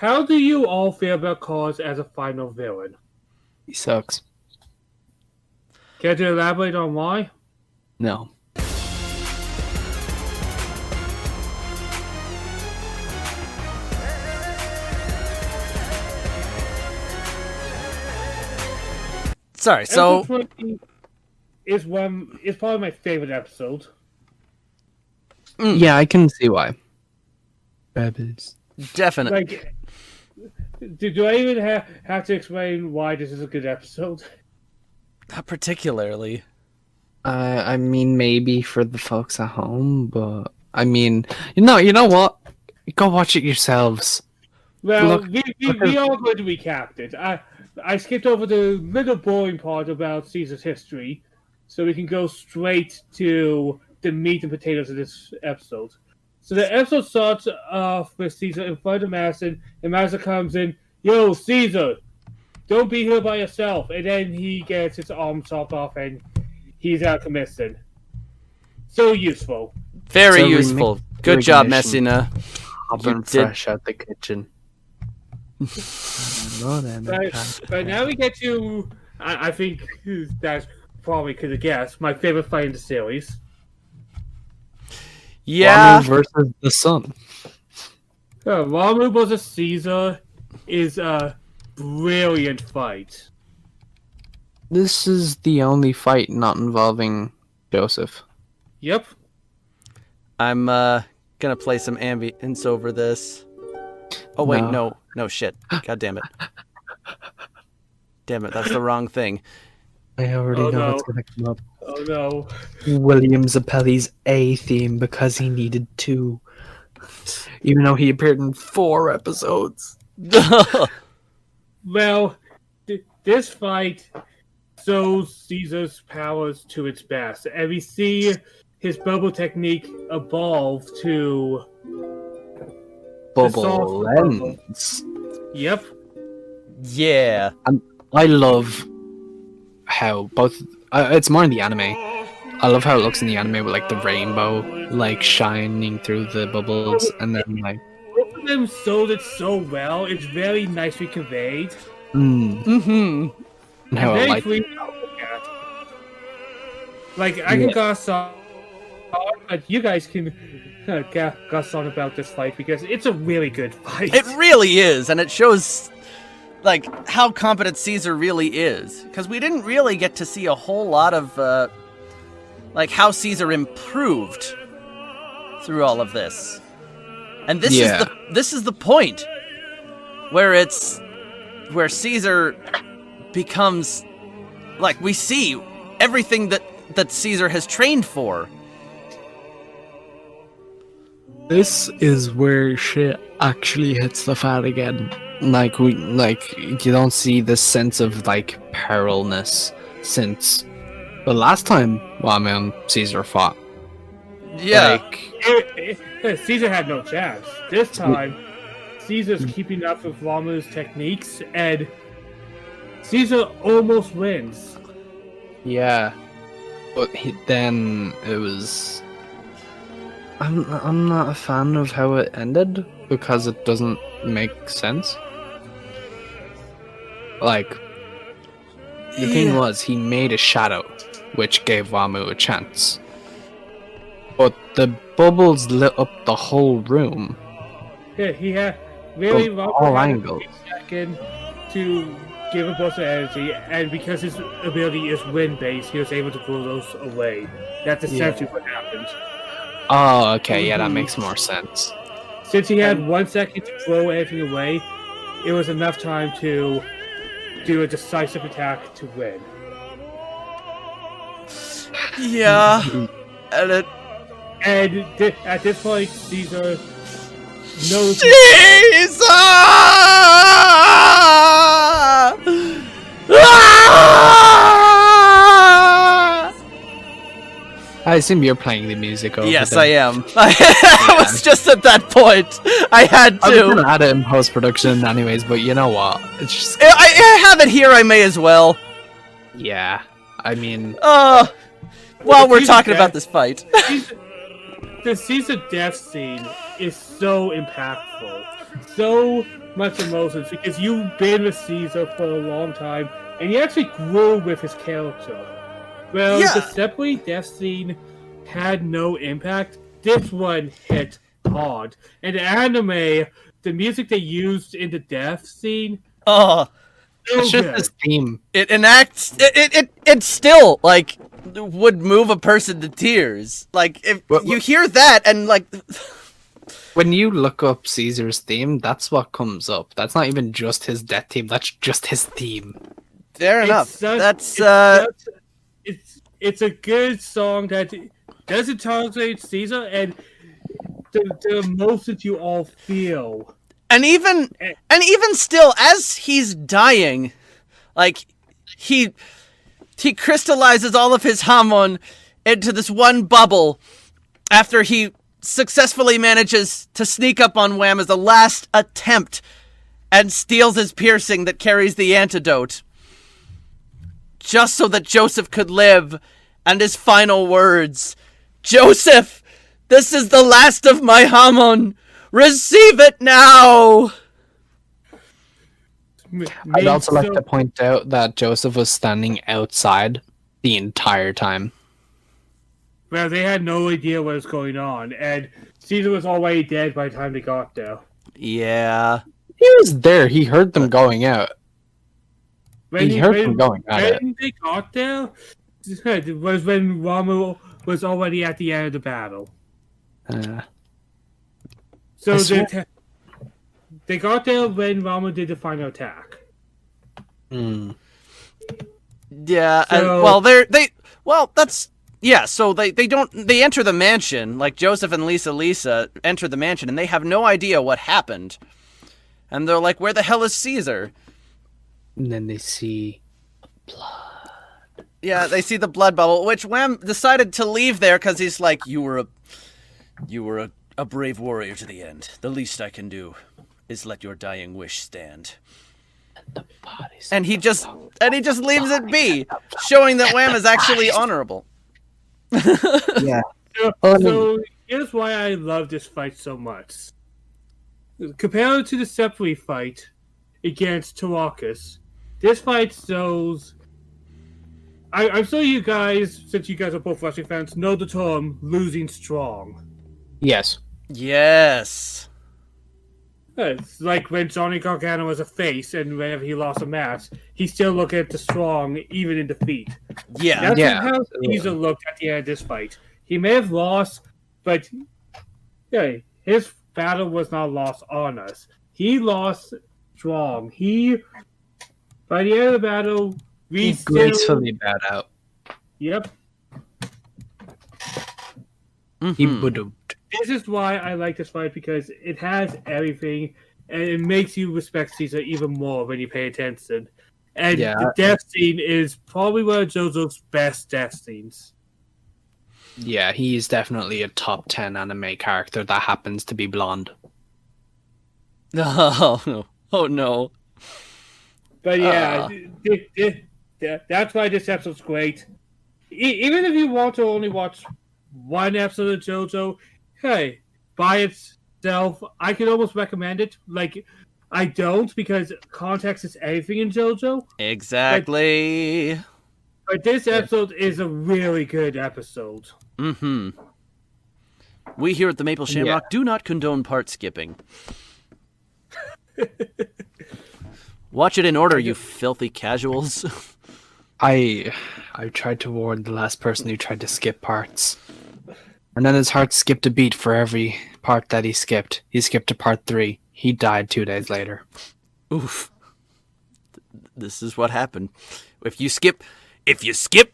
how do you all feel about KARS as a final villain? He sucks. Care to elaborate on why? No. Sorry, so Episode 20 is probably my favorite episode. Yeah, I can see why. Rabbits. definitely. Like, do I even have to explain why this is a good episode? Not particularly. I mean, maybe for the folks at home, but I mean, you know what? Go watch it yourselves. Well, Look- we are going to recap it. I skipped over the little boring part about Caesar's history, so we can go straight to the meat and potatoes of this episode. So the episode starts off with Caesar in front of Madison, and Madison comes in, "Yo, Caesar, don't be here by yourself." And then he gets his arm chopped off, and he's out of commission. So useful. Very So useful. remake- Good job, recognition. Messina. Hopping You did- fresh out the kitchen. But now we get to, I think that's probably could have guessed, my favorite fight in the series. Yeah. Ramen versus the sun. Ramu vs. Caesar is a brilliant fight. This is the only fight not involving Joseph. Yep. I'm gonna play some ambience over this. Oh wait, No. no shit. God damn it. Damn it, that's the wrong thing. I already Oh, know no. what's gonna come up. Oh no. William Zappelli's A theme because he needed two. Even though he appeared in 4 episodes. Well, this fight shows Caesar's powers to its best, and we see his bubble technique evolve to Bubble soft lens. Yep. Yeah. I love how both. It's more in the anime. I love how it looks in the anime with like the rainbow, like shining through the bubbles, and then like. Both of them sold it so well. It's very nicely conveyed. Mm-hmm. And how I Very like. pleased to look at. Like, I can goss on, but you guys can goss on about this fight because it's a really good fight. It really is, and it shows like how competent Caesar really is. Because we didn't really get to see a whole lot of like how Caesar improved through all of this. And this is the point where Caesar becomes like we see everything that Caesar has trained for. This is where shit actually hits the fan again. Like you don't see this sense of like perilness since the last time Ramu and Caesar fought. Yeah. Like, Caesar had no chance. This time, Caesar's keeping up with Ramu's techniques, and Caesar almost wins. yeah, but then it was. I'm not a fan of how it ended because it doesn't make sense. Like, the thing was, he made a shadow, which gave Ramu a chance. But the bubbles lit up the whole room. Yeah, he had really From Ramu all had a angles. second to give a burst of energy, and because his ability is wind-based, he was able to blow those away. That's essentially what happened. Oh, okay, yeah, that makes more sense. Since he had 1 second to throw everything away, it was enough time to do a decisive attack to win. Yeah. And it And at this point, Caesar knows. Jesus! Ah! I assume you're playing the music over Yes, there. I am. I was just at that point. I had I was to. gonna add it in post-production anyways, but you know what? It's just... I have it here. I may as well. Yeah. I mean... While we're Caesar talking death- about this fight. The Caesar death scene is so impactful, so much emotions because you've been with Caesar for a long time, and you actually grew with his character. Well, Yeah. the separately death scene had no impact. This one hit hard. And the anime, the music they used in the death scene, Oh, so It's just good. his theme. it enacts. It still like would move a person to tears. Like if you hear that and like. When you look up Caesar's theme, that's what comes up. That's not even just his death theme. That's just his theme. Fair enough. It's a good song that doesn't tolerate Caesar and the emotions you all feel. And even still, as he's dying, like he crystallizes all of his Hamon into this one bubble after he successfully manages to sneak up on Wham as a last attempt and steals his piercing that carries the antidote. Just so that Joseph could live, and his final words, "Joseph, this is the last of my Hamon. Receive it now!" I'd also like to point out that Joseph was standing outside the entire time. Well, they had no idea what was going on, and Caesar was already dead by the time they got there. Yeah. He was there. He heard them going out. He heard them going at it. When they got there, it was when Rommel was already at the end of the battle. So they got there when Rommel did the final attack. Hmm. Yeah, so they enter the mansion, like Joseph and Lisa enter the mansion, and they have no idea what happened. And they're like, where the hell is Caesar? And then they see blood. Yeah, they see the blood bubble, which Wham decided to leave there because he's like, you were a brave warrior to the end. The least I can do is let your dying wish stand. And he just leaves it be, showing that Wham is actually honorable. Yeah. So here's why I love this fight so much. Compared to the Sepri fight against Tarakas, this fight shows. I'm sure you guys, since you guys are both wrestling fans, know the term "losing strong." Yes. Yes. It's like when Johnny Gargano was a face, and whenever he lost a match, he still looked at the strong, even in defeat. Yeah. That's how Caesar looked at the end of this fight. He may have lost, but yeah, his battle was not lost on us. He lost strong. By the end of the battle, He gracefully bowed out. Yep. Mm-hmm. He would've. This is why I like this fight, because it has everything, and it makes you respect Caesar even more when you pay attention. And the death scene is probably one of JoJo's best death scenes. Yeah, he is definitely a top 10 anime character that happens to be blonde. Oh no. But yeah, that's why this episode's great. Even if you want to only watch one episode of JoJo, hey, by itself, I can almost recommend it. Like, I don't, because context is everything in JoJo. Exactly. But this episode is a really good episode. Mm-hmm. We here at the Maple Shamrock do not condone part skipping. Watch it in order, you filthy casuals. I tried to warn the last person who tried to skip parts. And then his heart skipped a beat for every part that he skipped. He skipped to part 3. He died 2 days later. Oof. This is what happened. If you skip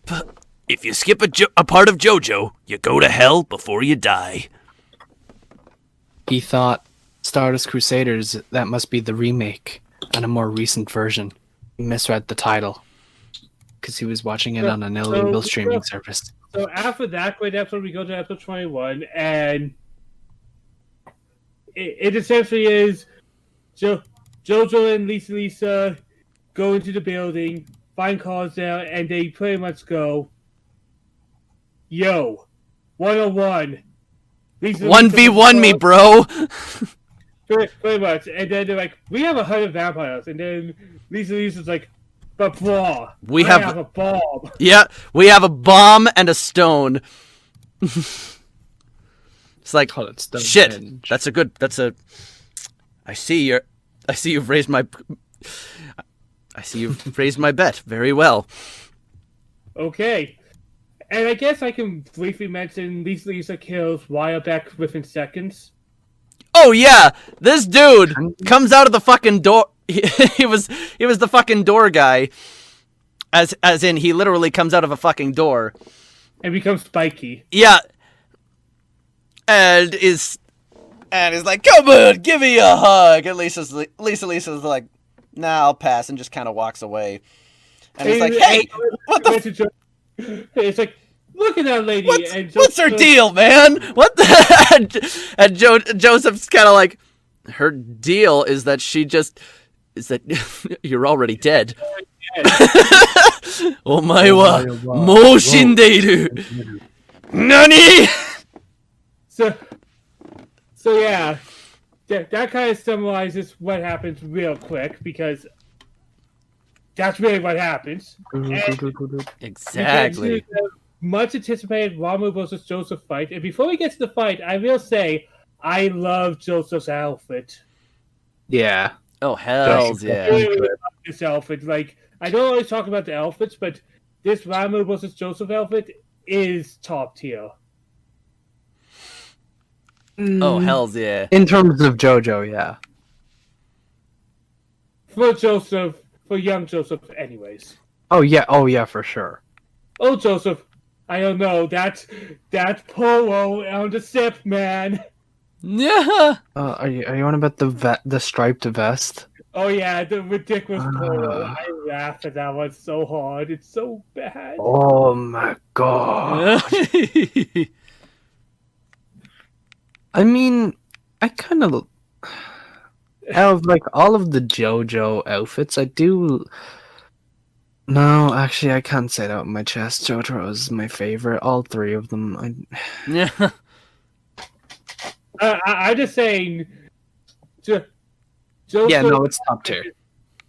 a part of JoJo, you go to hell before you die. He thought Stardust Crusaders, that must be the remake and a more recent version. He misread the title because he was watching it on an illegal streaming service. So after that great episode, we go to episode 21, and it essentially is Jojo and Lisa go into the building, find KARS there, and they pretty much go, yo, 101. 1v1 me, bro. Pretty much. And then they're like, we have 100 vampires. And then Lisa's like, but blah, We I have a bomb. Yeah, we have a bomb and a stone. It's like, Call it shit. Stonehenge. That's a. I see you've raised my. I see you've raised my bet very well. Okay. And I guess I can briefly mention Lisa kills Wireback within seconds. Oh yeah, this dude comes out of the fucking door. He was the fucking door guy. As in, he literally comes out of a fucking door. And becomes spiky. Yeah. And is like, come on, give me a hug. And Lisa's like, nah, I'll pass, and just kind of walks away. And he's like, hey, what the? It's like, look at that lady. What's her deal, man? What the? and Joseph's kind of like, her deal is that you're already dead. Omae wa mou shindeiru. Nani? So yeah, that kind of summarizes what happens real quick, because that's really what happens. Exactly. Much anticipated Ramu versus Joseph fight, and before we get to the fight, I will say I love Joseph's outfit. Yeah. Oh hells yeah! I really love this outfit. Like, I don't always talk about the outfits, but this Ramu versus Joseph outfit is top tier. Oh hells yeah! In terms of Jojo, yeah. For young Joseph, anyways. Oh yeah, for sure. Oh, Joseph, I don't know, that polo on the sip, man. Yeah. Are you on about the striped vest? Oh yeah, the ridiculous polo. I laugh at that one so hard. It's so bad. Oh my god. I mean, I kind of out of like all of the JoJo outfits, I do. No, actually, I can't say that with my chest. JoJo is my favorite. All three of them. Yeah. I'm just saying. Joseph, Yeah, no, it's top tier.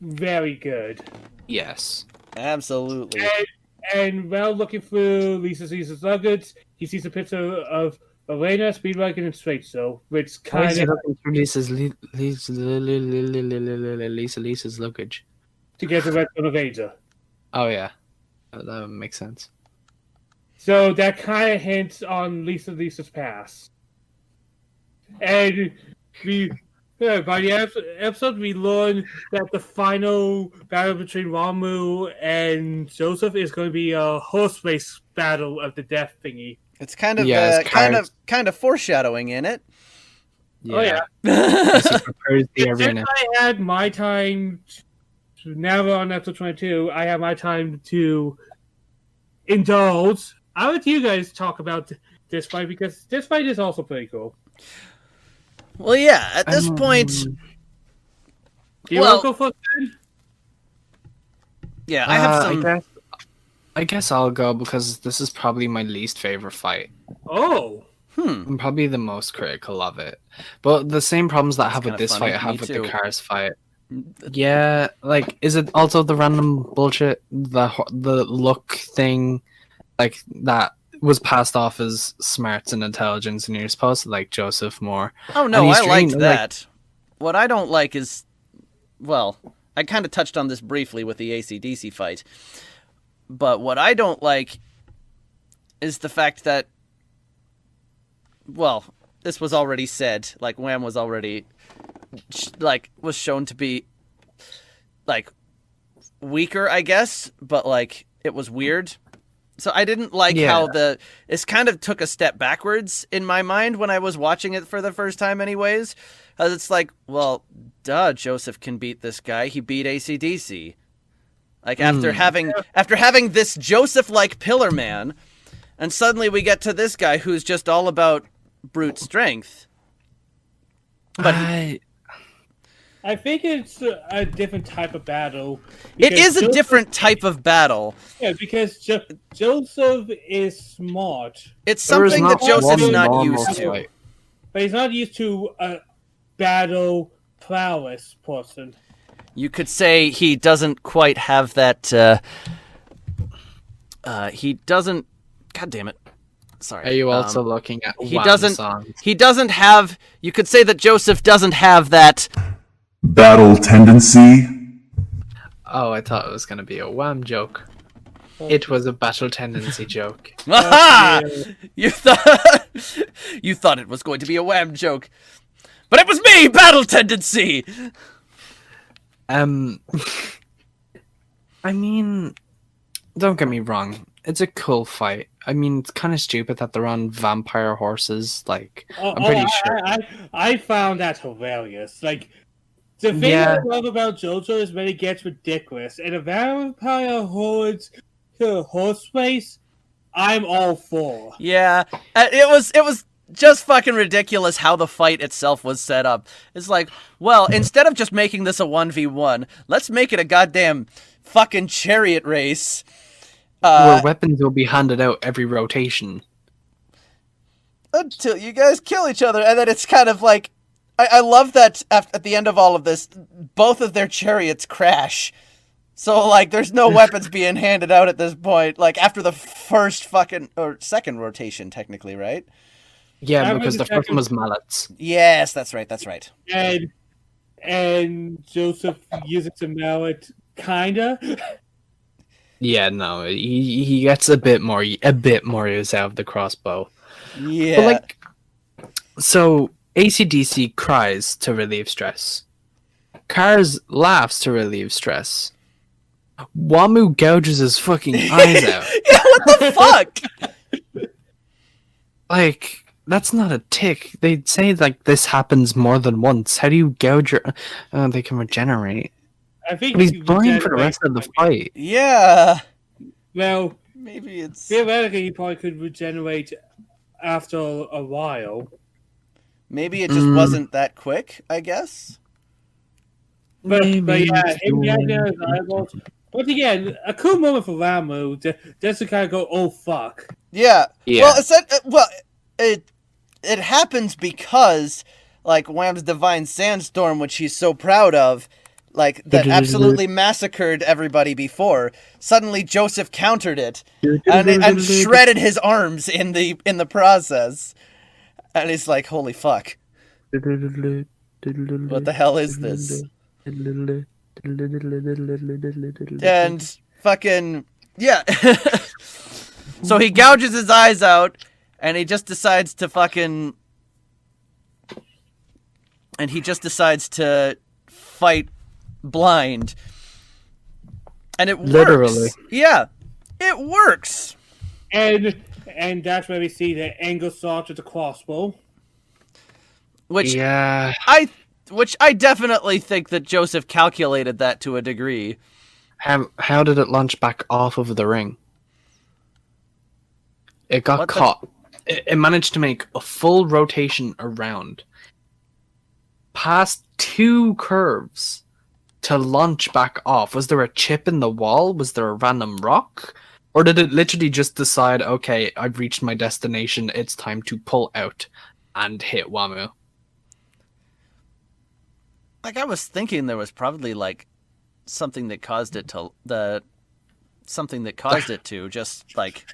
Very good. Yes. Absolutely. And while looking through Lisa's luggage, he sees a picture of Elena, Speedwagon, and Straight So, which kind of Lisa's luggage. to get the red one of Asia. Oh yeah, that makes sense. So that kind of hints on Lisa's past. And by the episode, we learn that the final battle between Ramu and Joseph is going to be a horse race battle of the death thingy. It's kind of kind of foreshadowing in it. Yeah. Oh yeah. Prepares the arena. I had my time. Now we're on episode 22. I have my time to indulge. I'll let you guys talk about this fight, because this fight is also pretty cool. Well, yeah. At this point, Do you want to go first, Ben? Yeah, I have some. I guess I'll go, because this is probably my least favorite fight. Oh. I'm probably the most critical of it. But the same problems that I have with this funny. fight, I have Me with too. the KARS fight. Yeah, like, is it also the random bullshit, the look thing, like, that was passed off as smarts and intelligence, and you're supposed to like Joseph more? Oh no, I liked like that. What I don't like is, well, I kind of touched on this briefly with the AC/DC fight, but what I don't like is the fact that, well, this was already said, like, Wham was already, like, was shown to be, like, weaker, I guess, but, like, it was weird. So I didn't like how this kind of took a step backwards in my mind when I was watching it for the first time anyways. Because it's like, well, duh, Joseph can beat this guy. He beat AC/DC. Like, after having this Joseph-like Pillar Man, and suddenly we get to this guy who's just all about brute strength. But I think it's a different type of battle. It is a different type of battle. Yeah, because Joseph is smart. It's something that Joseph's not used to. But he's not used to battle prowess person. You could say he doesn't quite have that. He doesn't. God damn it! Sorry. Are you also looking at He Wham doesn't. songs? He doesn't have. You could say that Joseph doesn't have that. Battle tendency. Oh, I thought it was going to be a Wham joke. It was a battle tendency joke. Aha! You thought it was going to be a Wham joke, but it was me. Battle tendency. I mean, don't get me wrong. It's a cool fight. I mean, it's kind of stupid that they're on vampire horses. Like, I'm pretty sure. I found that hilarious. Like, the thing I love about Jojo is when it gets ridiculous. And a vampire hordes to horse race, I'm all for. Yeah, it was just fucking ridiculous how the fight itself was set up. It's like, well, instead of just making this a 1v1, let's make it a goddamn fucking chariot race. Where weapons will be handed out every rotation. Until you guys kill each other, and then it's kind of like, I love that at the end of all of this, both of their chariots crash. So, like, there's no weapons being handed out at this point, like, after the first fucking, or second rotation, technically, right? Yeah, because the first one was mallets. Yes, that's right. And Joseph uses a mallet, kinda. Yeah, no, he gets a bit more use out of the crossbow. Yeah. But, like, so AC/DC cries to relieve stress. KARS laughs to relieve stress. Wamu gouges his fucking eyes out. Yeah, what the fuck? Like, that's not a tick. They say, like, this happens more than once. How do you gouge your... they can regenerate. I think But he's blind for the rest of the fight. Yeah. Well, Maybe it's... theoretically, he probably could regenerate after a while. Maybe it just wasn't that quick, I guess? But yeah, him getting his eyeballs. But again, a cool moment for Ramu just to kind of go, oh fuck. Yeah. Yeah. Well, it happens because, like, Wham's Divine Sandstorm, which he's so proud of, like, that absolutely massacred everybody before. Suddenly, Joseph countered it and shredded his arms in the process. And he's like, holy fuck. What the hell is this? And fucking... Yeah. So he gouges his eyes out, and he just decides to fucking... And he just decides to fight blind. And it works. Literally. Yeah. It works. And that's where we see the angle sword with the crossbow. Which yeah. I definitely think that Joseph calculated that to a degree. How did it launch back off of the ring? It got caught. It managed to make a full rotation around, past 2 curves, to launch back off. Was there a chip in the wall? Was there a random rock? Or did it literally just decide, okay, I've reached my destination, it's time to pull out and hit Wamu? Like, I was thinking there was probably, like, something that caused it to just, like...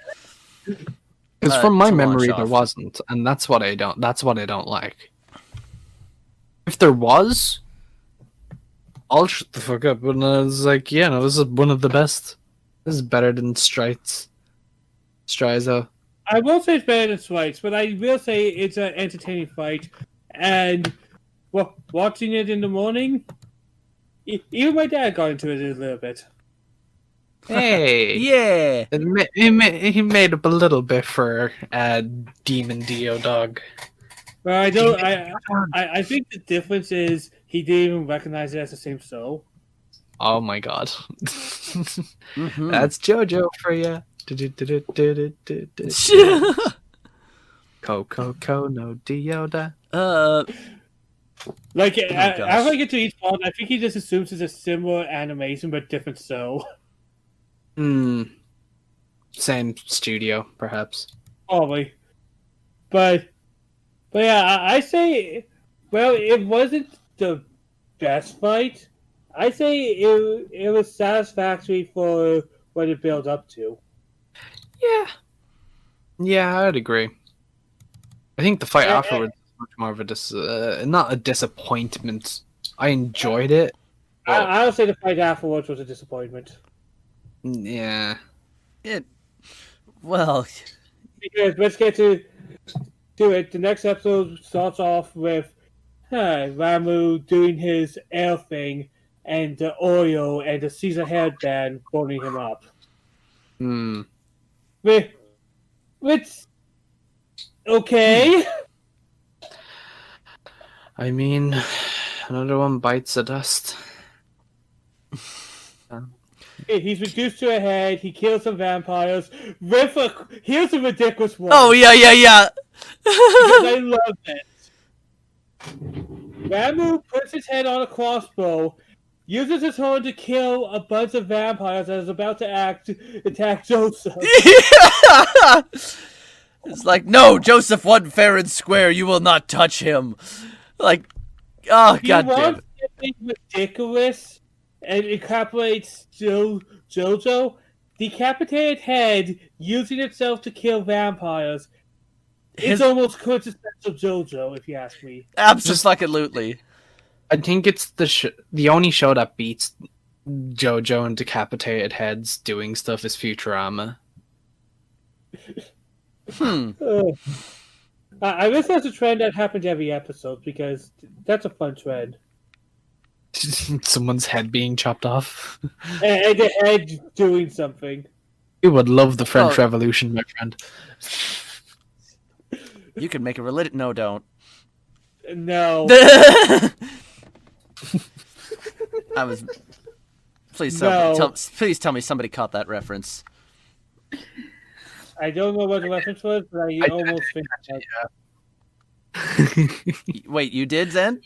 Because from my to memory, launch there off. wasn't, and that's what I don't like. If there was, I'll shut the fuck up. And I was like, yeah, no, this is one of the best. This is better than Strizo. I won't say it's better than Swites, but I will say it's an entertaining fight. And watching it in the morning, even my dad got into it a little bit. Hey, Yeah. he made up a little bit for Demon Dio Dog. But I don't. I think the difference is he didn't even recognize it as the same soul. Oh my god, Mhm. that's Jojo for you. Coco no Dioda. Like, gosh. as I get to each one, I think he just assumes it's a similar animation but different soul. Same studio, perhaps. Probably. But yeah, I say Well, it wasn't the best fight. I'd say it was satisfactory for what it built up to. Yeah, I'd agree. I think the fight Eh, eh. afterwards was much more of a not a disappointment. I enjoyed it. But, I'll say the fight afterwards was a disappointment. yeah. Well, Because let's get to it. The next episode starts off with Ramu doing his air thing and the oil and the Caesar headband burning him up. Hmm. Which okay. I mean, another one bites the dust. He's reduced to a head. He kills some vampires. Here's a ridiculous one. oh yeah. Because I love it. Ramu puts his head on a crossbow, uses his horn to kill a bunch of vampires that is about to attack Joseph. It's like, no, Joseph won fair and square. You will not touch him. Like, oh He god damn wants it. something ridiculous and incorporates Jojo. Decapitated head using itself to kill vampires. It's almost quintessential Jojo, if you ask me. Absolutely. I think it's the only show that beats JoJo and decapitated heads doing stuff is Futurama. I wish that's a trend that happened every episode because that's a fun trend. Someone's head being chopped off. And the head doing something. You would love the French Oh. Revolution, my friend. You can make a religion. No, don't. No. I was. Please, No. please tell me somebody caught that reference. I don't know what the reference was, but I almost think Wait, you did, Zen?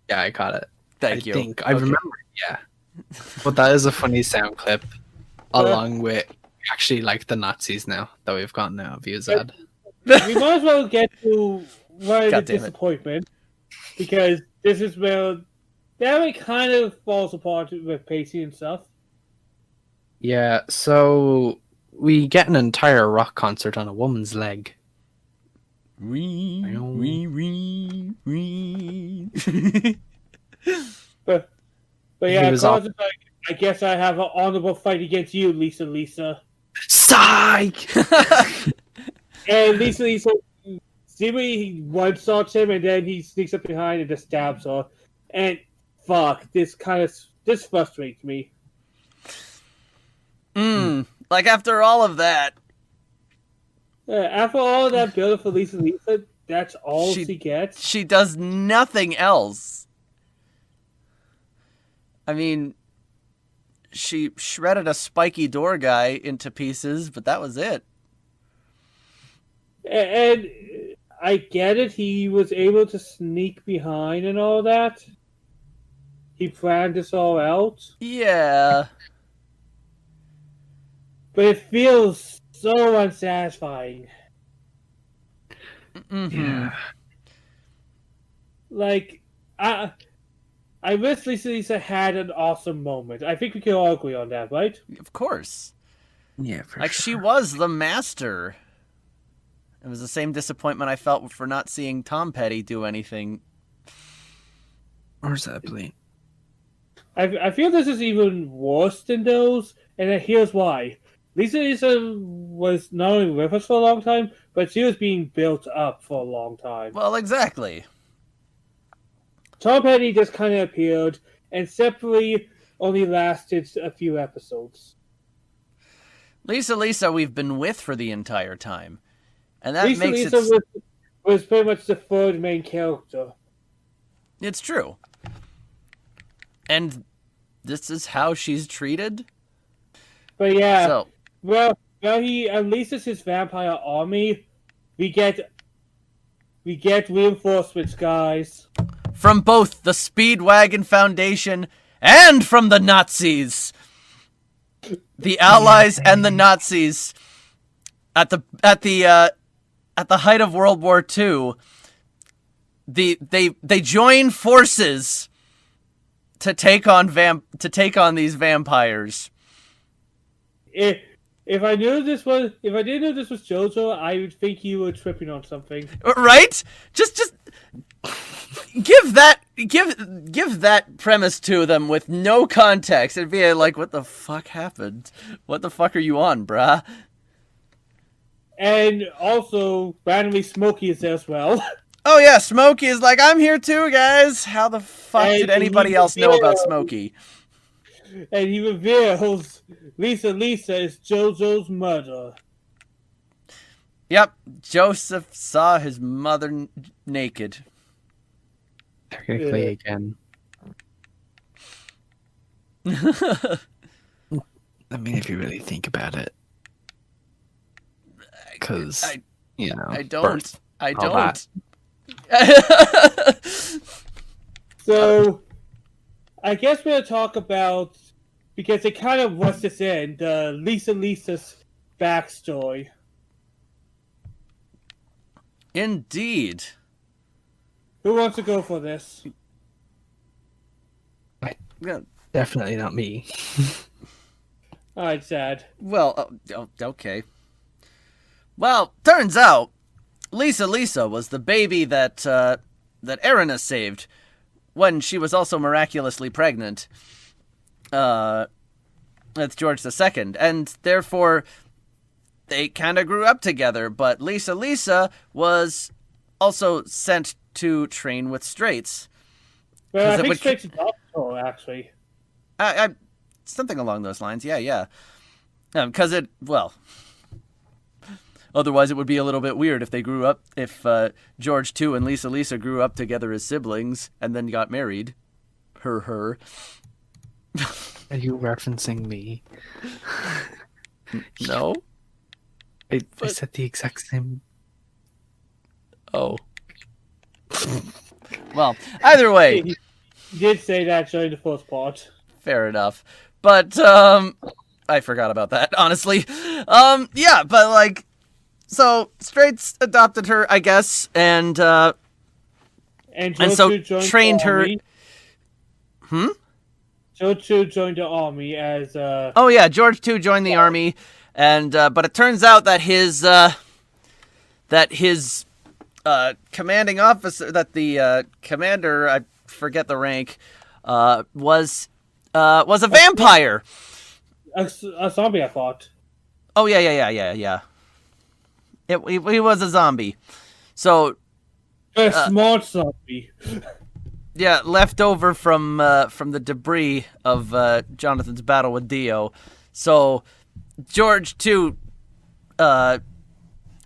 Yeah, I caught it. Thank you. I think I Okay. remember it, yeah. But that is a funny sound clip, along with actually like the Nazis now that we've gotten our views at. we might as well get to one of the God damn it. disappointment because this is where that kind of falls apart with pacing and stuff. Yeah, so we get an entire rock concert on a woman's leg. But He yeah, was Carl's like, I guess I have an honorable fight against you, Lisa. Psych! And Lisa, he one-shots him, and then he sneaks up behind and just stabs her. And fuck, this frustrates me. Like after all of that, After all of that build for Lisa, that's all She- she gets. she does nothing else. I mean, she shredded a spiky door guy into pieces, but that was it. And I get it, he was able to sneak behind and all that. He planned this all out. Yeah. But it feels so unsatisfying. Yeah. Like, I wish Lisa had an awesome moment. I think we can all agree on that, right? Of course. Yeah, for Like, she was the master. It was the same disappointment I felt for not seeing Tom Petty do anything. Where's that plane? I feel this is even worse than those, and here's why. Lisa was not only with us for a long time, but she was being built up for a long time. Well, exactly. Tom Petty just kind of appeared, and separately only lasted a few episodes. Lisa, we've been with for the entire time. And that makes Lisa it... was pretty much the third main character. It's true. And this is how she's treated? But yeah, So, well, he unleashes his vampire army. We get reinforcements, guys. from both the Speedwagon Foundation and from the Nazis. The Allies and the Nazis at the height of World War II they join forces to take on these vampires. If I didn't know this was Jojo, I would think you were tripping on something. Right? Just give that premise to them with no context. It'd be like, what the fuck happened? What the fuck are you on, bruh? And also, randomly Smokey is there as well. Oh yeah, Smokey is like, I'm here too, guys. How the fuck And did anybody else know about Smokey? And he reveals Lisa is Jojo's mother. Yep, Joseph saw his mother naked. Technically, again. I mean, if you really think about it. Because, you know, I don't. birth, I all don't. So, I guess we're going to talk about, because they kind of rushed this in, the Lisa's backstory. Indeed. Who wants to go for this? Definitely not me. Alright, Sad. Well, okay. Well, turns out Lisa was the baby that Erina saved when she was also miraculously pregnant with George II, and therefore they kind of grew up together. But Lisa was also sent to train with Straits. Well, I think Straits adopted her, actually. Something along those lines. Yeah. Because otherwise it would be a little bit weird if they grew up, if George II and Lisa grew up together as siblings and then got married. Her. Are you referencing me? No? I said the exact same. Oh. Well, either way. He did say that during the first part. Fair enough. But, I forgot about that, honestly. Yeah, but, like, so, Straits adopted her, I guess, and so trained her. Jojo joined the army as, Oh, yeah, George II joined the army, and, but it turns out that his commanding officer, that the, commander, I forget the rank, was a vampire. a zombie, I thought. Oh, yeah. He was a zombie. So, A smart zombie. yeah, left over from the debris of Jonathan's battle with Dio. So, George, too, kind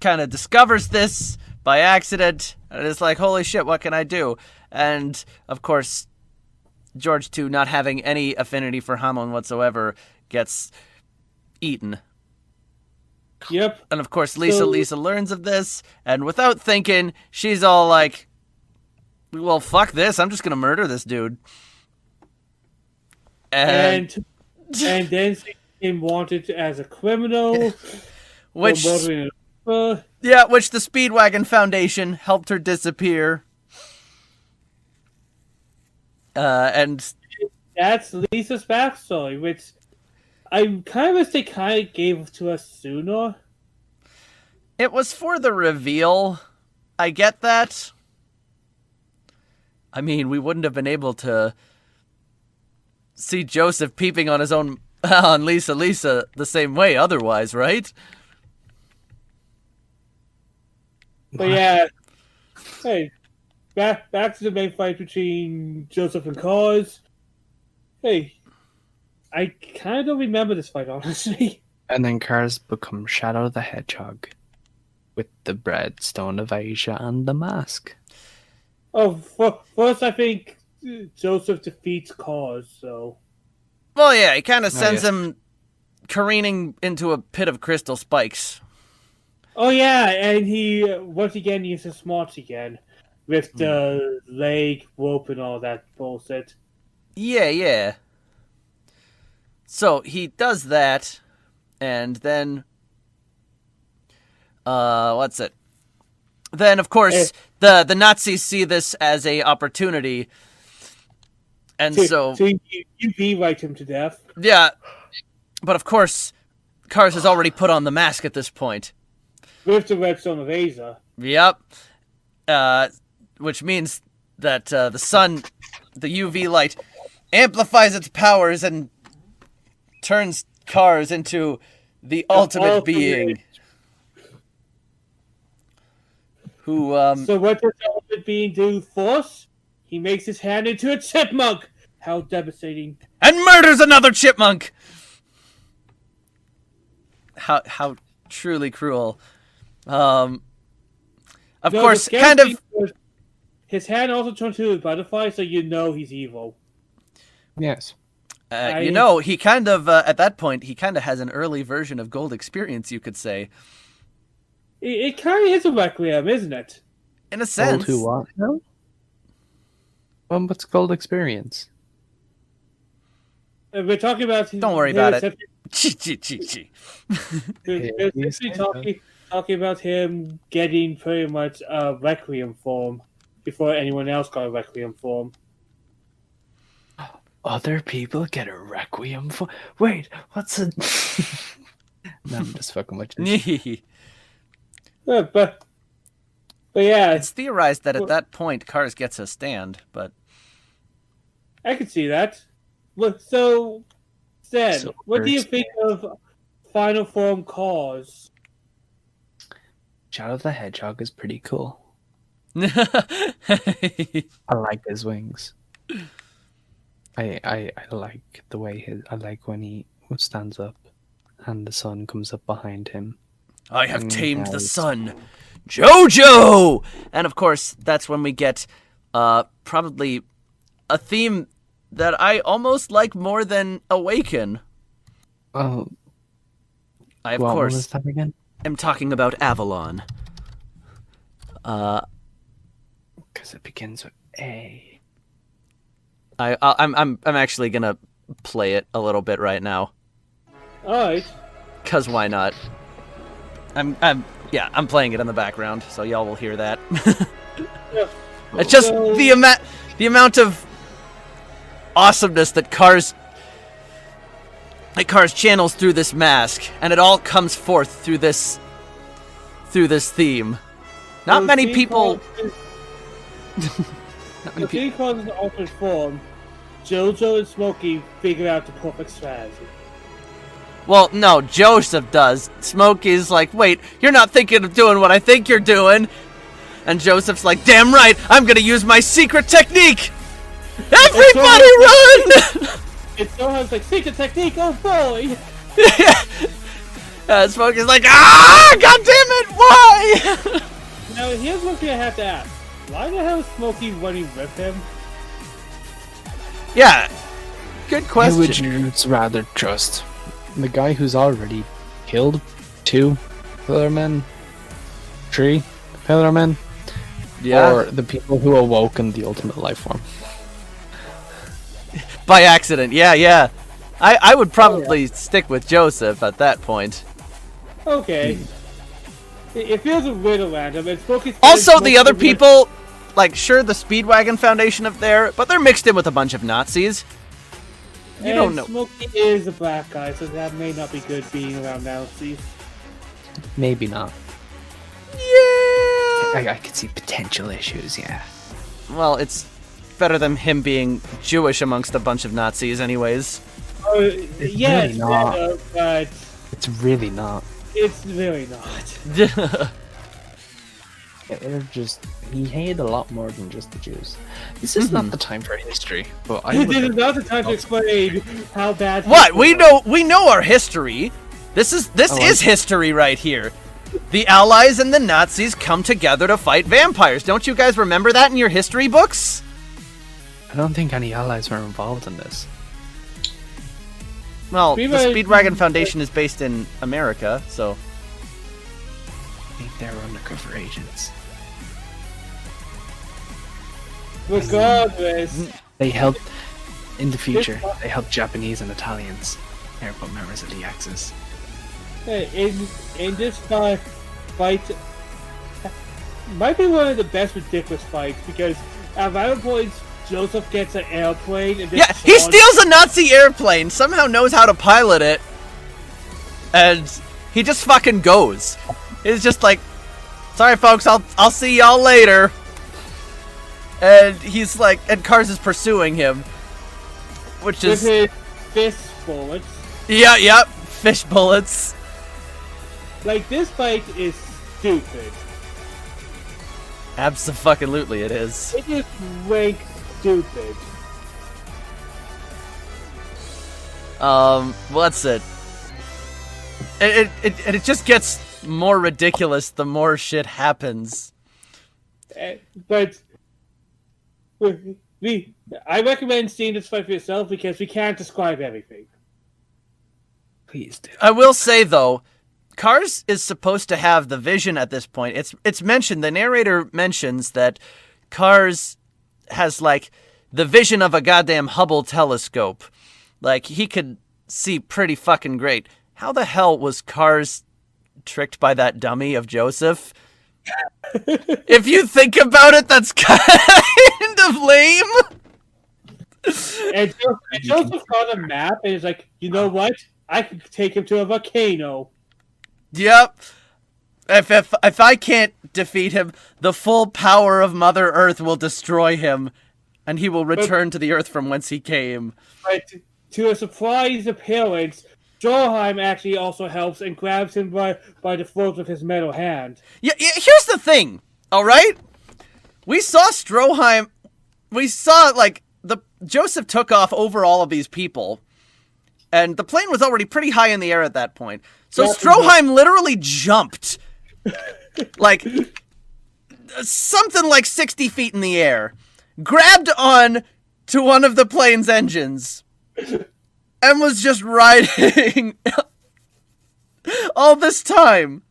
of discovers this by accident, and is like, holy shit, what can I do? And, of course, George, too, not having any affinity for Hamon whatsoever, gets eaten. Yep. And, of course, Lisa learns of this, and without thinking, she's all like, well, fuck this, I'm just gonna murder this dude. And then she became wanted as a criminal. Which the Speedwagon Foundation helped her disappear. And that's Lisa's backstory, which I kind of wish they kind of gave to us sooner. It was for the reveal. I get that. I mean, we wouldn't have been able to see Joseph peeping on his own on Lisa the same way otherwise, right? But yeah, hey, back to the main fight between Joseph and KARS. Hey, I kind of don't remember this fight, honestly. And then KARS becomes Shadow the Hedgehog with the breadstone of Asia and the mask. Oh, first I think Joseph defeats KARS, so... Well, yeah, he kind of sends him careening into a pit of crystal spikes. Oh yeah, and he once again uses smarts again. With the leg, rope, and all that bullshit. Yeah. So, he does that, and then... what's it? Then, of course, The Nazis see this as a opportunity, and so you write him to death. yeah. But of course, KARS has already put on the mask at this point. With the redstone razor. Yep. Which means that the sun, the UV light, amplifies its powers and turns KARS into the ultimate being. Who, So what does the ultimate being do first? He makes his hand into a chipmunk! How devastating. and murders another chipmunk! How truly cruel. Of No, course, the scary kind of... thing was his hand also turns to a butterfly, so you know he's evil. Yes. you know, he kind of, at that point, he kind of has an early version of Gold Experience, you could say. It kind of is a Requiem, isn't it? In a sense. Gold who what? No? What's Gold Experience? We're talking about... Don't worry about it. We're essentially talking about him getting pretty much a Requiem form before anyone else got a Requiem form. Other people get a Requiem for... Wait, what's a... No, I'm just fucking with you. Yeah, but yeah, It's theorized that at that point, KARS gets a stand, but... I could see that. Look, so, Zed, So what do you first- think of Final Form KARS? Shadow the Hedgehog is pretty cool. yeah, I like his wings. I like the way I like when he stands up and the sun comes up behind him. I have Mm, tamed the nice. sun. Jojo! And of course, that's when we get probably a theme that I almost like more than Awaken. Oh, I, of what course, was that again? am talking about Avalon. Because it begins with A. I'm actually gonna play it a little bit right now. Alright. Cause why not? I'm playing it in the background, so y'all will hear that. Yeah. It's just So- the amount of awesomeness that KARS channels through this mask, and it all comes forth through this theme. Not So many seeing people. KARS is- Not So many people. seeing KARS in altered form, Jojo and Smokey figure out the perfect strategy. Well, no, Joseph does. Smokey's like, wait, you're not thinking of doing what I think you're doing. And Joseph's like, damn right, I'm gonna use my secret technique. Everybody run! It still has like secret technique, oh boy! Smokey's like, ah, god damn it, why? Now here's what I have to ask. Why the hell is Smokey running with him? Yeah, good Who would question. you rather trust? The guy who's already killed 2 Pillar Men, 3 Pillar Men, or the people who awoken the ultimate life form? By accident, yeah. I would probably stick with Joseph at that point. Okay. It feels a little random, and Smokey's... Also, the other people, like, sure, the Speedwagon Foundation up there, but they're mixed in with a bunch of Nazis. You don't know. Smokey is a black guy, so that may not be good being around Nazis. Maybe not. Yeah. I could see potential issues, yeah. Well, it's better than him being Jewish amongst a bunch of Nazis, anyways. Yes, really not. but It's really not. it's really not. They're just... He hated a lot more than just the Jews. This is not the time for history, but I This would... is not the time to explain how bad... What? people We know our history. This is Oh, history right here. The Allies and the Nazis come together to fight vampires. Don't you guys remember that in your history books? I don't think any allies were involved in this. Well, the Speedwagon- Speedwagon Foundation is based in America, so... I think they were undercover agents. are. Regardless, They helped... In the future, they helped Japanese and Italians. They're both members of the Axis. in this fight, might be one of the best ridiculous fights because at one point Joseph gets an airplane and Yeah, he steals a Nazi airplane, somehow knows how to pilot it, and he just fucking goes. It's just like, sorry folks, I'll see y'all later. And he's like, and KARS is pursuing him, which is with his fist bullets. yeah, fish bullets. Like, this fight is stupid. Abso-fucking-lutely it is. It is rank stupid. Well, that's it. It just gets more ridiculous the more shit happens. But I recommend seeing this fight for yourself because we can't describe everything. Please do. I will say though, KARS is supposed to have the vision at this point. It's mentioned, the narrator mentions that KARS has like the vision of a goddamn Hubble telescope. Like, he could see pretty fucking great. How the hell was KARS tricked by that dummy of Joseph? If you think about it, that's kind of lame. And Joseph got a map and is like, you know what? I could take him to a volcano. Yep. If I can't defeat him, the full power of Mother Earth will destroy him, and he will return to the Earth from whence he came. But to a surprise appearance, Stroheim actually also helps and grabs him by the throat with his metal hand. Yeah, here's the thing, alright? We saw Stroheim, like, Joseph took off over all of these people, and the plane was already pretty high in the air at that point. So Yeah, Stroheim literally jumped, like, something like 60 feet in the air, grabbed on to one of the plane's engines, and was just riding all this time.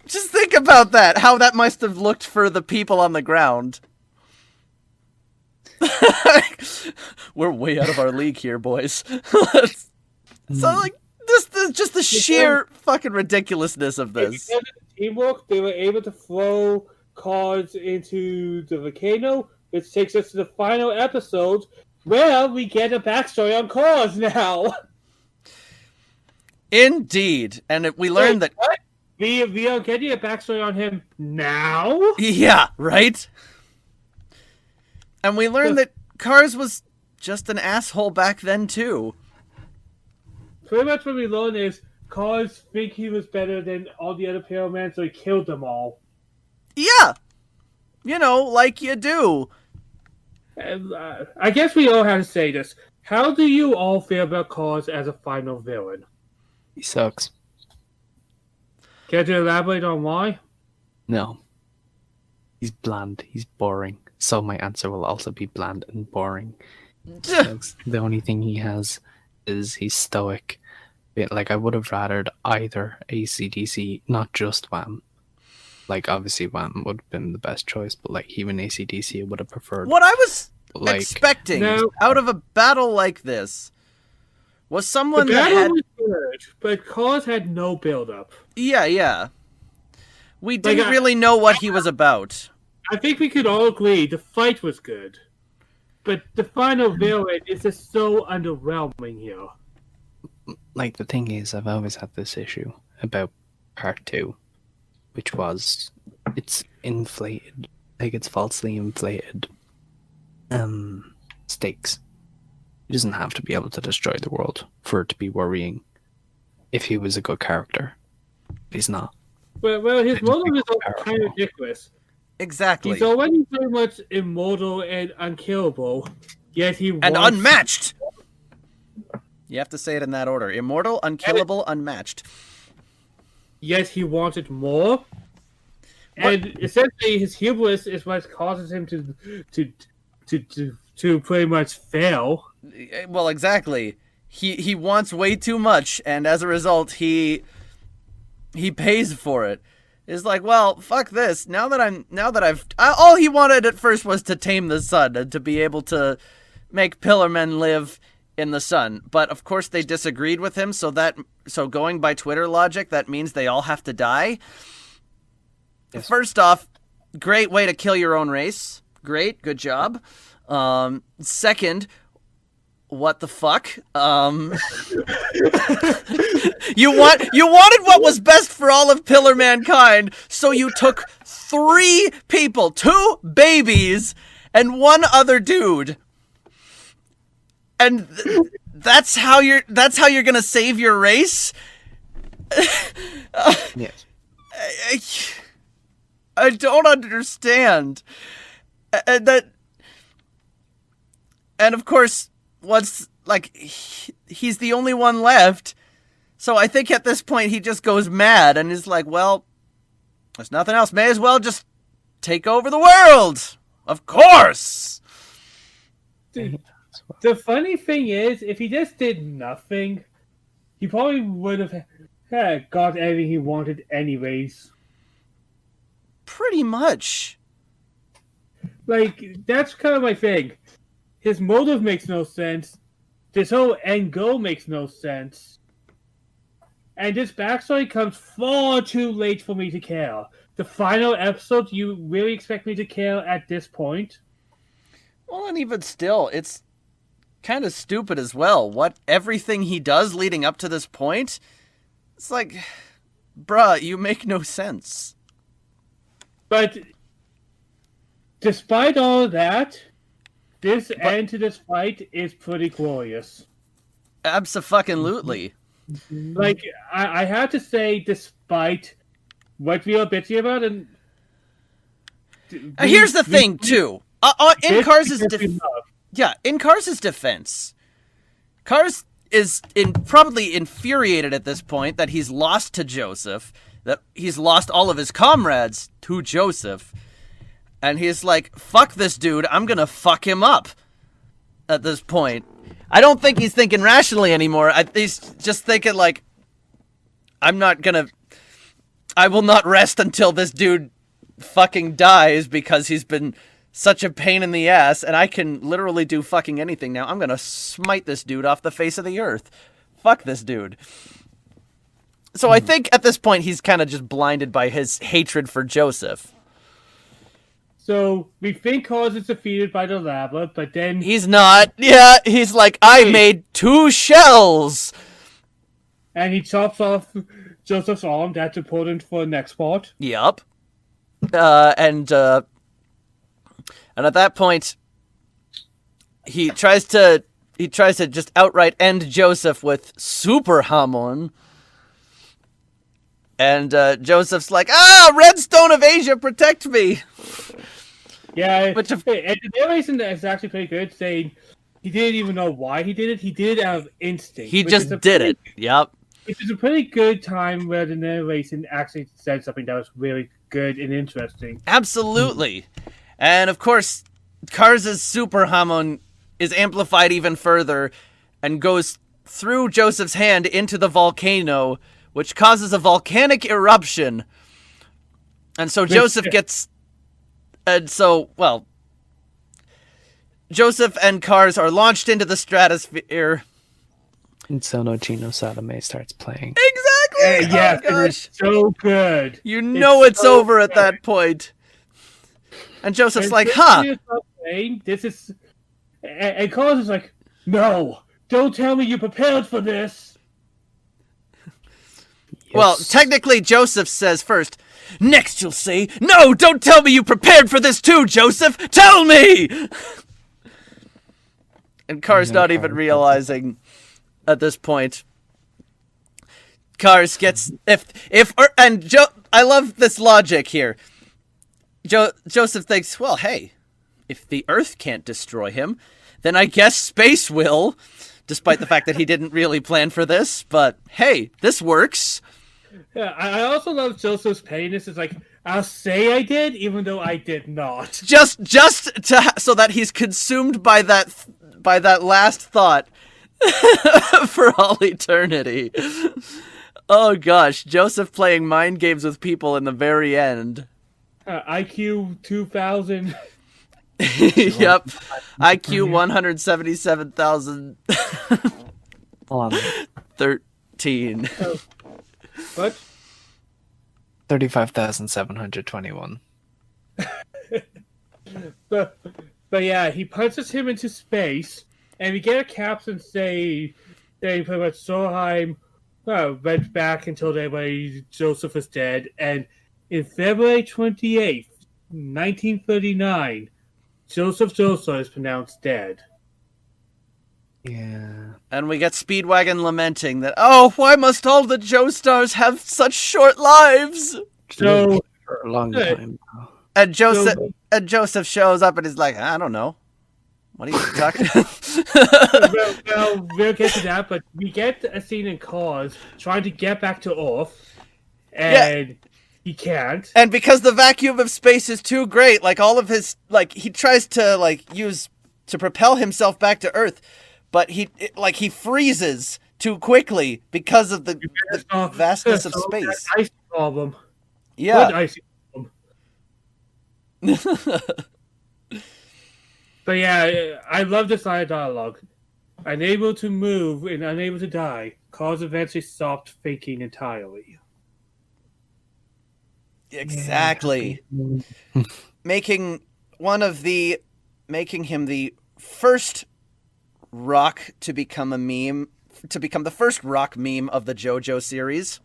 Just think about that, how that must have looked for the people on the ground. We're way out of our league here, boys. So, like, this just the sheer fucking ridiculousness of this. Because of the teamwork, they were able to throw KARS into the volcano, which takes us to the final episode, where we get a backstory on KARS now. Indeed, and we learned that. What? We are getting a backstory on him now? Yeah, right? And we learned that KARS was just an asshole back then, too. Pretty much what we learned is KARS think he was better than all the other Pyromen, so he killed them all. Yeah! You know, like you do. And, I guess we all have to say this. How do you all feel about KARS as a final villain? He sucks. Care to elaborate on why? No. He's bland. He's boring. So my answer will also be bland and boring. Sucks. The only thing he has is he's stoic. Like, I would have rathered either AC/DC, not just Wham. Like, obviously Wham would have been the best choice, but like even AC/DC I would have preferred. What I was Like, expecting No. out of a battle like this was someone The that battle had... was good, but KARS had no build-up. Yeah. We Like, didn't really know what he was about. I think we could all agree the fight was good. But the final villain is just so underwhelming here. like, the thing is, I've always had this issue about part 2, which was it's inflated, like it's falsely inflated stakes. He doesn't have to be able to destroy the world for it to be worrying if he was a good character. He's not. Well, his It's motive is powerful. kind of ridiculous. Exactly. He's already pretty much immortal and unkillable, yet he And wants... unmatched! You have to say it in that order. Immortal, unkillable, unmatched. Yet he wanted more. And essentially, his hubris is what causes him to pretty much fail. Well, exactly. He wants way too much, and as a result, he pays for it. It's like, well, fuck this. Now that I've all he wanted at first was to tame the sun and to be able to make Pillarmen live in the sun. But of course they disagreed with him, so going by Twitter logic, that means they all have to die. Yes. First off, great way to kill your own race. Great, good job. Second, what the fuck? You wanted what was best for all of Pillar Mankind, so you took 3 people, 2 babies, and 1 other dude. And that's how you're gonna save your race? Yes. I don't understand. And of course, he's the only one left. So I think at this point he just goes mad and is like, well, there's nothing else. May as well just take over the world. Of course. The funny thing is, if he just did nothing, he probably would have got everything he wanted anyways. Pretty much. Like, that's kind of my thing. His motive makes no sense. This whole end goal makes no sense. And this backstory comes far too late for me to care. The final episode, you really expect me to care at this point? Well, and even still, it's kind of stupid as well. Everything he does leading up to this point, it's like, bruh, you make no sense. But despite all of that, this end to this fight is pretty glorious. Abso-fucking-lutely. Like, I have to say, despite what we are bitchy about, and here's the thing, too. In KARS' defense, KARS is probably infuriated at this point that he's lost to Joseph, that he's lost all of his comrades to Joseph, and he's like, fuck this dude, I'm gonna fuck him up at this point. I don't think he's thinking rationally anymore. He's just thinking like, I will not rest until this dude fucking dies because he's been such a pain in the ass, and I can literally do fucking anything now. I'm gonna smite this dude off the face of the earth. Fuck this dude. So I think at this point he's kind of just blinded by his hatred for Joseph. So we think KARS is defeated by the lava, but then He's not. Yeah, he's like, I made 2 shells! and he chops off Joseph's arm. That's important for the next part. Yup. And at that point, he tries to just outright end Joseph with Super Hamon. And Joseph's like, Redstone of Asia, protect me! Yeah, and the narration is actually pretty good, saying he didn't even know why he did it. He did it out of instinct. He just did it. Yep. It was a pretty good time where the narration actually said something that was really good and interesting. Absolutely. And of course, KARS' Super Hamon is amplified even further and goes through Joseph's hand into the volcano, which causes a volcanic eruption. And so Joseph gets... Joseph and KARS are launched into the stratosphere. And so no Xadmeister starts playing. Exactly! Yes, oh, gosh. it's so good. You know it's so over at that point. And Joseph's like, huh? This is... And KARS is like, no, don't tell me you prepared for this. Yes. Well, technically, Joseph says first, next you'll say, no, don't tell me you prepared for this too, Joseph! Tell me! And KARS not even realizing at this point. KARS gets, I love this logic here. Joseph thinks, well, hey, if the Earth can't destroy him, then I guess space will, despite the fact that he didn't really plan for this, but hey, this works. Yeah, I also love Joseph's pettiness. It's like, I'll say I did, even though I did not. Just so that he's consumed by that last thought for all eternity. Oh gosh, Joseph playing mind games with people in the very end. IQ 2000. Yep. IQ 177,013. What? 35,721. But yeah, he punches him into space, and we get a caption say pretty much Solheim went back and told everybody Joseph was dead, and in February 28th, 1939, Joseph Joestar is pronounced dead. Yeah. And we get Speedwagon lamenting that, oh, why must all the Joestars have such short lives? So For a long time. And Joseph shows up and is like, I don't know. What are you talking about? well, we'll get to that, but we get a scene in KARS trying to get back to Earth, and he can't. And because the vacuum of space is too great, like all of his, like he tries to like use to propel himself back to Earth, but he freezes too quickly because of the vastness of space. Ice problem. Yeah. Good ice problem. But yeah, I love this line of dialogue. Unable to move and unable to die, KARS eventually stopped thinking entirely. Exactly. making him the first rock to become a meme, to become the first rock meme of the JoJo series.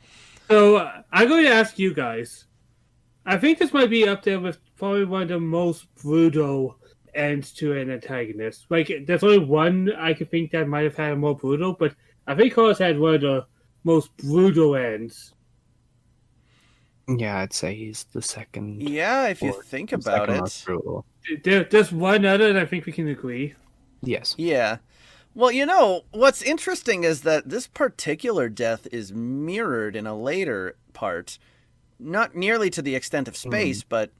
So I'm going to ask you guys. I think this might be up there with probably one of the most brutal ends to an antagonist. Like, there's only one I could think that might have had a more brutal, but I think KARS had one of the most brutal ends. Yeah, I'd say he's the second. Yeah, if you think about it. There's one other, and I think we can agree. Yes. Yeah. Well, you know, what's interesting is that this particular death is mirrored in a later part. Not nearly to the extent of space, but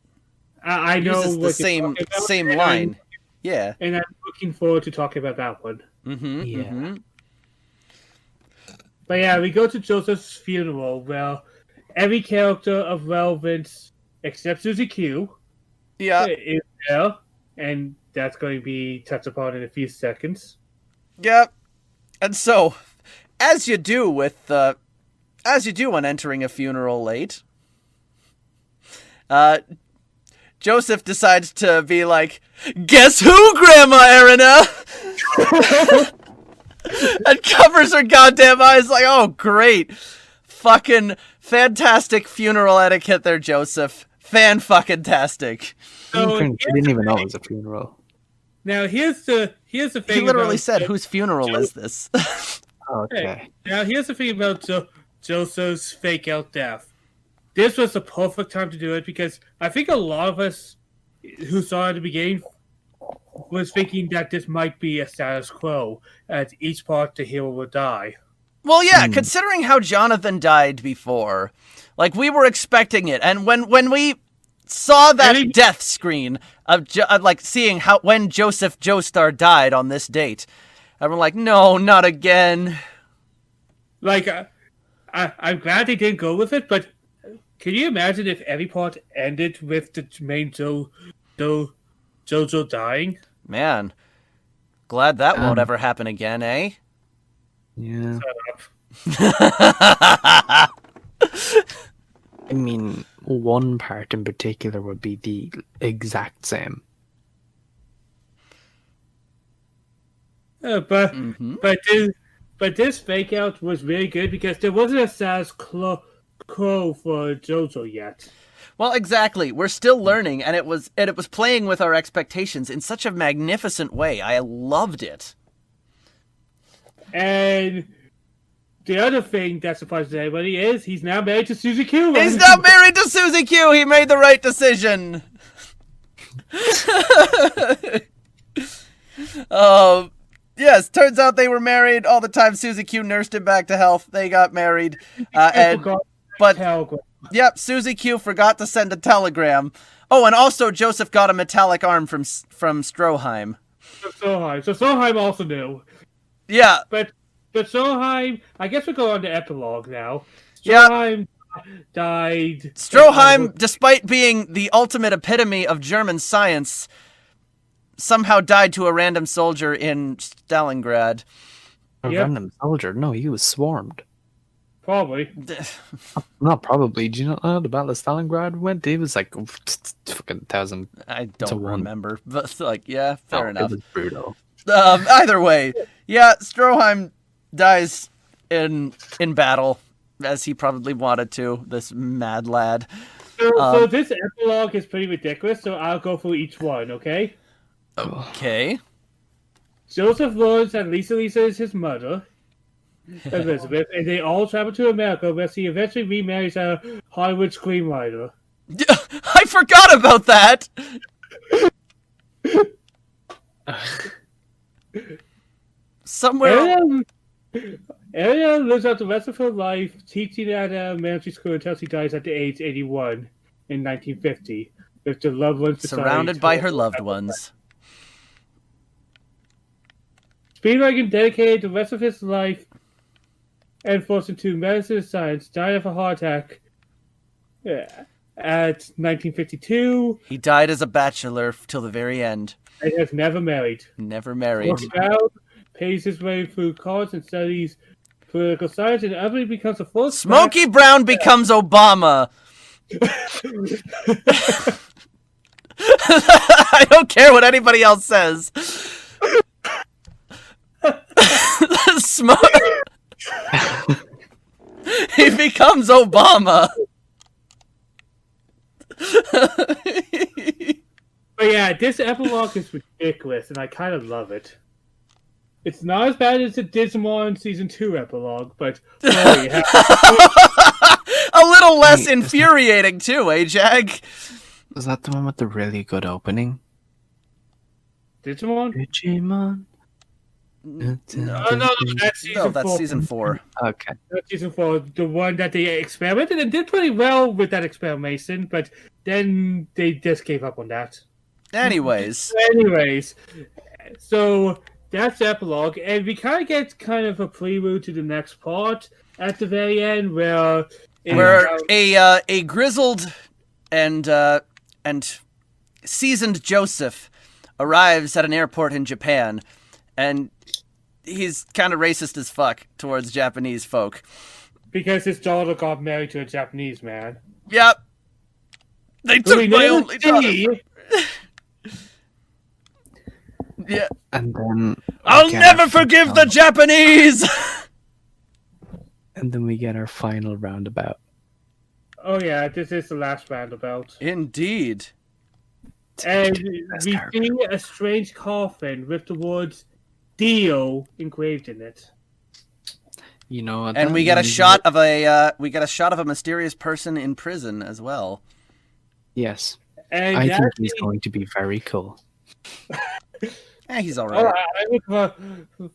I know uses the same line. Yeah. And I'm looking forward to talking about that one. Mm-hmm. Yeah. Mm-hmm. But yeah, we go to Joseph's funeral. Well, every character of relevance except Suzy Q is there, and that's going to be touched upon in a few seconds. Yep. And so, as you do when entering a funeral late, Joseph decides to be like, "Guess who, Grandma Erina?" And covers her goddamn eyes like, "Oh, great. Fucking fantastic funeral etiquette there, Joseph. Fan-fucking-tastic." So I didn't even know it was a funeral. Now here's the thing. He literally about said, "Whose funeral is this?" Okay. Now here's the thing about Joseph's fake out death. This was the perfect time to do it because I think a lot of us who saw it at the beginning was thinking that this might be a status quo, as each part the hero would die. Well, yeah, considering how Jonathan died before, like, we were expecting it, and when we saw that death screen of like seeing when Joseph Joestar died on this date, and we're like, no, not again. Like, I'm glad they didn't go with it, but can you imagine if every part ended with the main Jojo dying? Man, glad that won't ever happen again, eh? Yeah. Shut up. I mean, one part in particular would be the exact same. But this fake out was really good because there wasn't a status quo for Jojo yet. Well, exactly. We're still learning, and it was playing with our expectations in such a magnificent way. I loved it. And the other thing that surprises everybody is he's now married to Suzy Q. He's now married to Suzy Q. He made the right decision. Yes, turns out they were married all the time. Suzy Q nursed him back to health. They got married. Yep, Suzy Q forgot to send a telegram. Oh, and also Joseph got a metallic arm from Stroheim. So Stroheim also knew. Yeah. But Stroheim, I guess we'll go on to epilogue now. Stroheim died. Stroheim, despite being the ultimate epitome of German science, somehow died to a random soldier in Stalingrad. A random soldier? No, he was swarmed. Probably. Not probably. Do you not know how the Battle of Stalingrad went? It was like fucking 1,000. I to don't 1. remember, but like, yeah, fair Oh, enough. It was brutal. Either way, yeah, Stroheim dies in battle, as he probably wanted to. This mad lad. So this epilogue is pretty ridiculous. So I'll go through each one. Okay. Okay. Joseph learns that Lisa is his mother, Elizabeth, and they all travel to America, where she eventually remarries a Hollywood screenwriter. I forgot about that. Somewhere. Ariel lives out the rest of her life teaching at a elementary school until she dies at the age 81 in 1950, with the loved ones Surrounded by her loved ones. Speedwagon dedicated the rest of his life and forced into medicine and science, died of a heart attack at 1952. He died as a bachelor till the very end. And has never married. Never married. Brown pays his way through college and studies political science, and utterly becomes a full. Smokey Brown becomes Obama. I don't care what anybody else says. He becomes Obama. But yeah, this epilogue is ridiculous, and I kind of love it. It's not as bad as the Digimon Season 2 epilogue, but... Oh, yeah. A little less infuriating, too, eh, Jag? Was that the one with the really good opening? Digimon? Digimon? No, that's Season 4. That's Season 4. Okay. That's Season 4, the one that they experimented and did pretty well with that experimentation, but then they just gave up on that. Anyways, so that's the epilogue, and we kind of get kind of a prelude to the next part at the very end, where a grizzled and seasoned Joseph arrives at an airport in Japan, and he's kind of racist as fuck towards Japanese folk because his daughter got married to a Japanese man. Yep, they took my only daughter. Yeah. And then I'll never forgive the Japanese. And then we get our final roundabout. Oh yeah, this is the last roundabout. Indeed. And we see a strange coffin with the words "Dio" engraved in it. You know, and we get a shot of a mysterious person in prison as well. Yes. And I think he's going to be very cool. He's all right. I look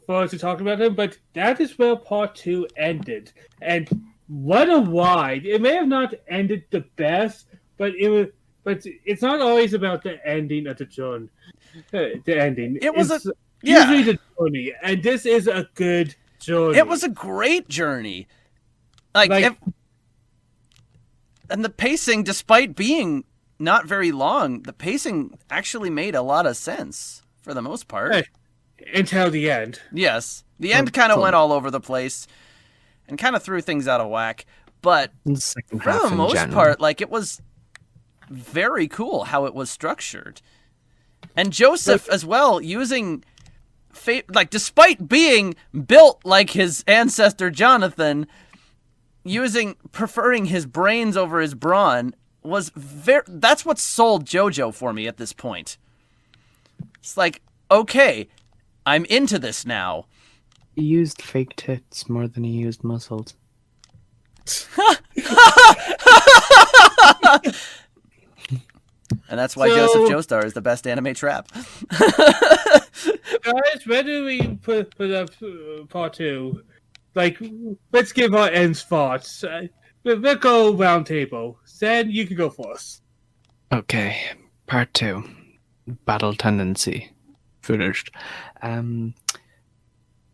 forward to talking about him, but that is where part 2 ended. And what a ride! It may have not ended the best, but it was. But it's not always about the ending of the journey. The ending. It's usually the journey, and this is a good journey. It was a great journey. And the pacing, despite being not very long, the pacing actually made a lot of sense for the most part. Until the end. Yes. The end kind of went all over the place and kind of threw things out of whack. But for the most part, like, it was very cool how it was structured. And Joseph as well, using despite being built like his ancestor Jonathan, preferring his brains over his brawn was that's what sold Jojo for me at this point. It's like, okay, I'm into this now. He used fake tits more than he used muscles. And that's why Joseph Joestar is the best anime trap. Guys, where do we put up part 2? Like, let's give our ends thoughts. We'll go round table. Zen, you can go first. Okay, part 2. Battle tendency. Finished. I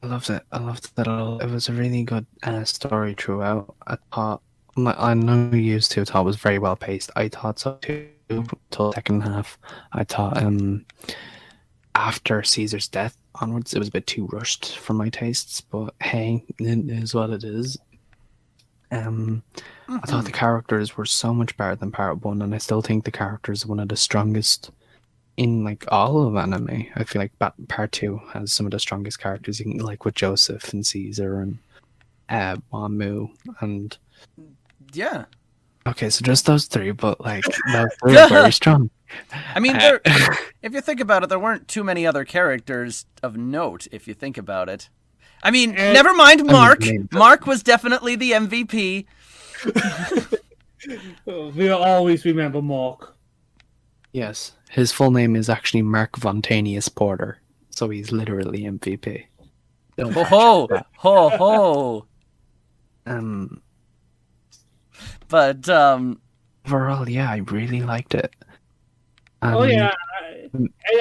loved it. I loved that all. It was a really good story throughout. I know you used to thought it was very well paced. I thought so too. Till the second half, I thought after Caesar's death onwards, it was a bit too rushed for my tastes. But hey, it is what it is. I thought the characters were so much better than part 1, and I still think the characters are one of the strongest in like all of anime. I feel like part 2 has some of the strongest characters, like with Joseph and Caesar and Mamu and Yeah. okay, so just those 3, but like those 3 are very strong. I mean, if you think about it, there weren't too many other characters of note, if you think about it. I mean, never mind Mark. Mark was definitely the MVP. We'll always remember Mark. Yes, his full name is actually Mark Vontanius Porter, so he's literally MVP. Ho ho ho ho. But overall, yeah, I really liked it. Oh yeah,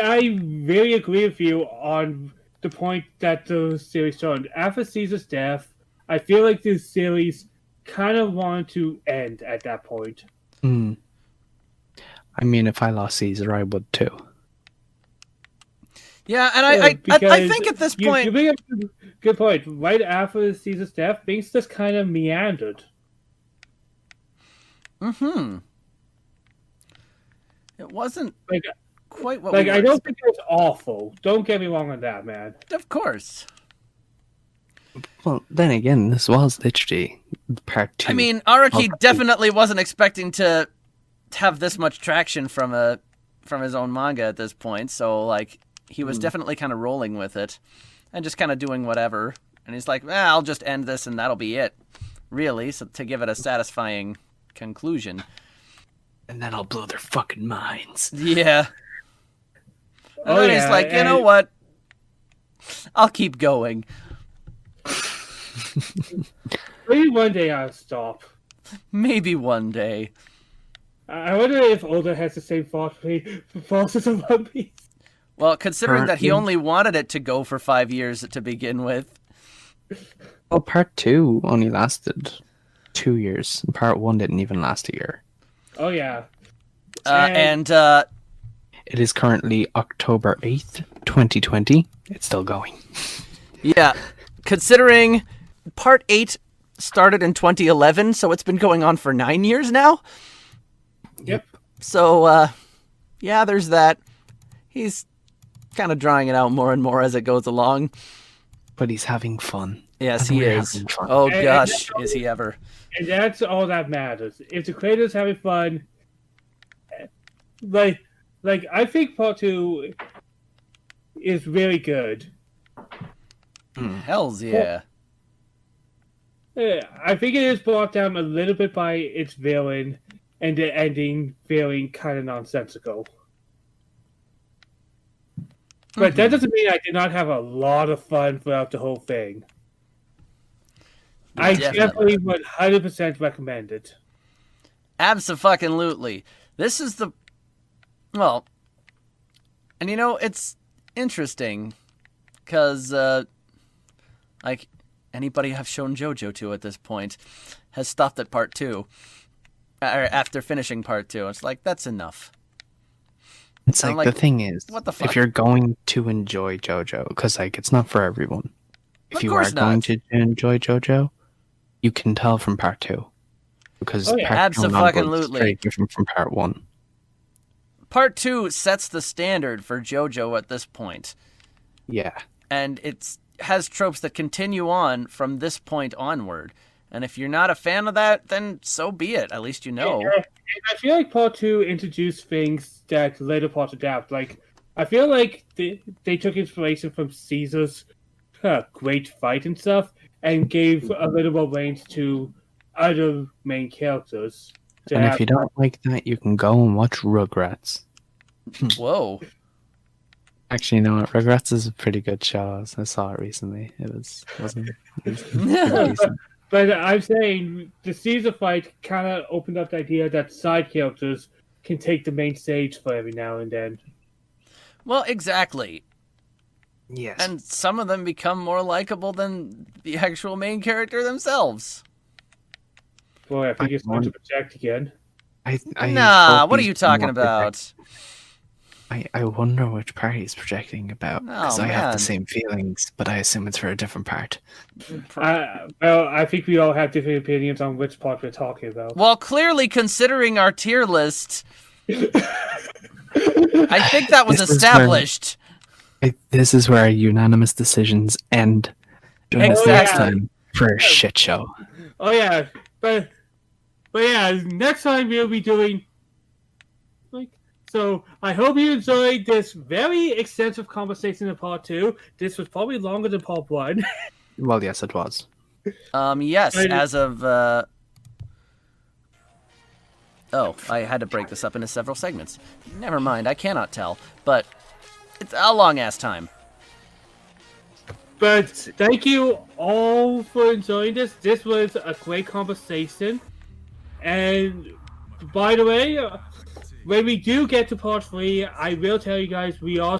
I really agree with you on the point that the series turned. After Caesar's death, I feel like the series kind of wanted to end at that point. I mean, if I lost Caesar, I would too. Yeah, and I think at this point... You bring up a good point. Right after Caesar's death, things just kind of meandered. It wasn't quite what I don't think it was awful. Don't get me wrong on that, man. Of course. Well, then again, this was literally part 2. I mean, Araki definitely wasn't expecting to have this much traction from his own manga at this point, so like he was definitely kind of rolling with it and just kind of doing whatever. And he's like, I'll just end this and that'll be it, really, so to give it a satisfying conclusion. And then I'll blow their fucking minds. Yeah. And then he's like, you know what? I'll keep going. Maybe one day I'll stop. Maybe one day. I wonder if Oda has the same process of One Piece. Well, considering that he only wanted it to go for 5 years to begin with. Well, part 2 only lasted 2 years. Part 1 didn't even last a year. Oh, yeah. It is currently October 8th, 2020. It's still going. Yeah. Considering part 8 started in 2011, so it's been going on for 9 years now. Yep. So, yeah, there's that. He's kind of drawing it out more and more as it goes along. But he's having fun. Yes, he is. Oh, gosh, is he ever. And that's all that matters. If the creator's having fun, like I think part 2 is really good. Hells yeah. I think it is brought down a little bit by its villain and the ending feeling kind of nonsensical. But that doesn't mean I did not have a lot of fun throughout the whole thing. I definitely would 100% recommend it. Abso-fucking-lutely. This is the... Well, and you know, it's interesting, because, like, anybody I've shown Jojo to at this point has stopped at part 2, or after finishing part 2. It's like, that's enough. It's like, the thing is, what the fuck? If you're going to enjoy Jojo, because, like, it's not for everyone. If you are going to enjoy Jojo, you can tell from part 2. Because part 2 is very different from part 1. Part 2 sets the standard for JoJo at this point. Yeah. And it has tropes that continue on from this point onward. And if you're not a fan of that, then so be it. At least you know. And I feel like part 2 introduced things that later parts adapt. Like, I feel like they took inspiration from Caesar's great fight and stuff and gave a little more range to other main characters. And if you don't like that, you can go and watch Rugrats. Whoa. Actually, you know what? Rugrats is a pretty good show. I saw it recently. It was decent. But I'm saying the Caesar fight kind of opened up the idea that side characters can take the main stage for every now and then. Well, exactly. Yes. And some of them become more likable than the actual main character themselves. Boy, I think it's going to project again. Nah, what are you talking about? I wonder which part he's projecting about, because Oh, I have man. the same feelings, but I assume it's for a different part. Well, I think we all have different opinions on which part we're talking about. Well, clearly, considering our tier list, I think that was This is established. This is where unanimous decisions end. Join us next Exactly. time for a shit show. Oh yeah, but yeah, next time we'll be doing so. I hope you enjoyed this very extensive conversation in part 2. This was probably longer than part 1. Well, yes, it was. Yes, as of oh, I had to break this up into several segments. Never mind, I cannot tell, but it's a long ass time. But thank you all for enjoying this. This was a great conversation. And by the way, when we do get to part 3, I will tell you guys we are